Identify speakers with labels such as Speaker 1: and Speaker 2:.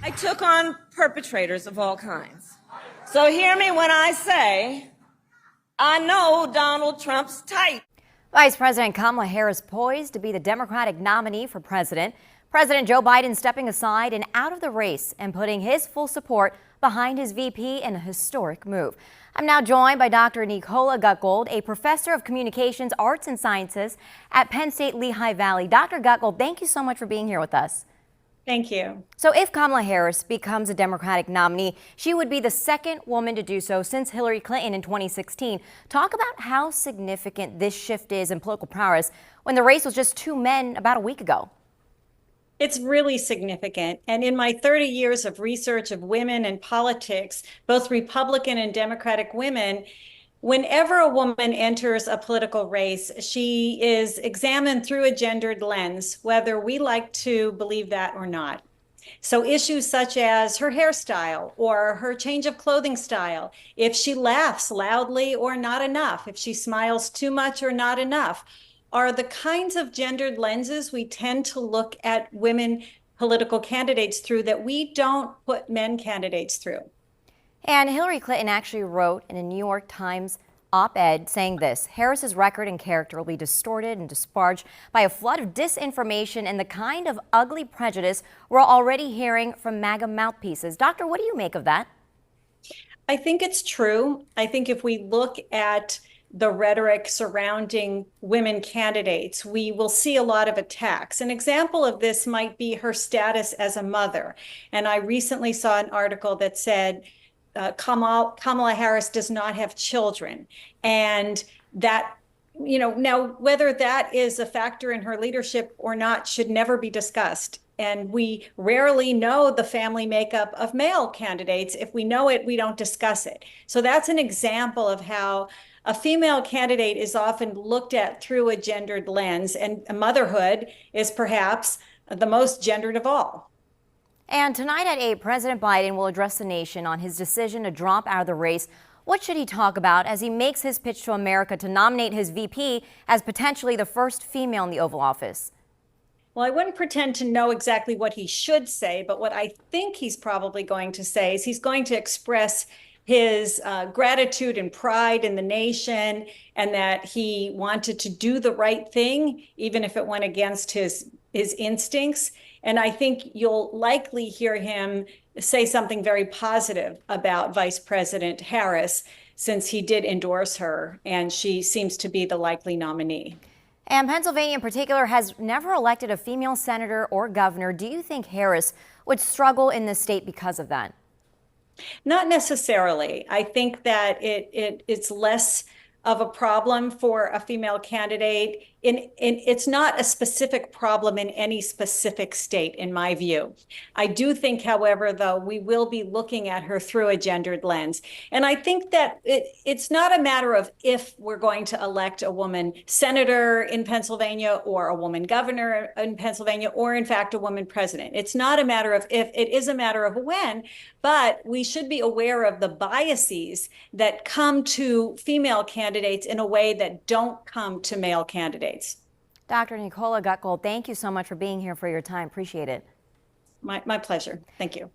Speaker 1: I took on perpetrators of all kinds. So hear me when I say, I know Donald Trump's type.
Speaker 2: Vice President Kamala Harris poised to be the Democratic nominee for president. President Joe Biden stepping aside and out of the race and putting his full support behind his VP in a historic move. I'm now joined by Dr. Nicola Gutgold, a professor of communications, arts, and sciences at Penn State Lehigh Valley. Dr. Gutgold, thank you so much for being here with us.
Speaker 3: Thank you.
Speaker 2: So if Kamala Harris becomes a Democratic nominee, she would be the second woman to do so since Hillary Clinton in 2016. Talk about how significant this shift is in political prowess when the race was just two men about a week ago.
Speaker 3: It's really significant. And in my 30 years of research of women in politics, both Republican and Democratic women, whenever a woman enters a political race, she is examined through a gendered lens, whether we like to believe that or not. So issues such as her hairstyle or her change of clothing style, if she laughs loudly or not enough, if she smiles too much or not enough, are the kinds of gendered lenses we tend to look at women political candidates through that we don't put men candidates through.
Speaker 2: And Hillary Clinton actually wrote in a New York Times op-ed saying this: Harris's record and character will be distorted and disparaged by a flood of disinformation and the kind of ugly prejudice we're already hearing from MAGA mouthpieces. Doctor, what do you make of that?
Speaker 3: I think it's true. I think if we look at the rhetoric surrounding women candidates, we will see a lot of attacks. An example of this might be her status as a mother. And I recently saw an article that said Kamala Harris does not have children. And that, now whether that is a factor in her leadership or not should never be discussed. And we rarely know the family makeup of male candidates. If we know it, we don't discuss it. So that's an example of how a female candidate is often looked at through a gendered lens, and motherhood is perhaps the most gendered of all.
Speaker 2: And tonight at 8, President Biden will address the nation on his decision to drop out of the race. What should he talk about as he makes his pitch to America to nominate his VP as potentially the first female in the Oval Office?
Speaker 3: Well, I wouldn't pretend to know exactly what he should say, but what I think he's probably going to say is he's going to express his gratitude and pride in the nation, and that he wanted to do the right thing, even if it went against his instincts. And I think you'll likely hear him say something very positive about Vice President Harris, since he did endorse her, and she seems to be the likely nominee.
Speaker 2: And Pennsylvania in particular has never elected a female senator or governor. Do you think Harris would struggle in the state because of that?
Speaker 3: Not necessarily. I think that it's less of a problem for a female candidate. It's not a specific problem in any specific state, in my view. I do think, however, though, we will be looking at her through a gendered lens. And I think that it's not a matter of if we're going to elect a woman senator in Pennsylvania or a woman governor in Pennsylvania or, in fact, a woman president. It's not a matter of if, it is a matter of when, but we should be aware of the biases that come to female candidates in a way that don't come to male candidates.
Speaker 2: Dr. Nicola Gutgold, thank you so much for being here for your time. Appreciate it.
Speaker 3: My pleasure. Thank you.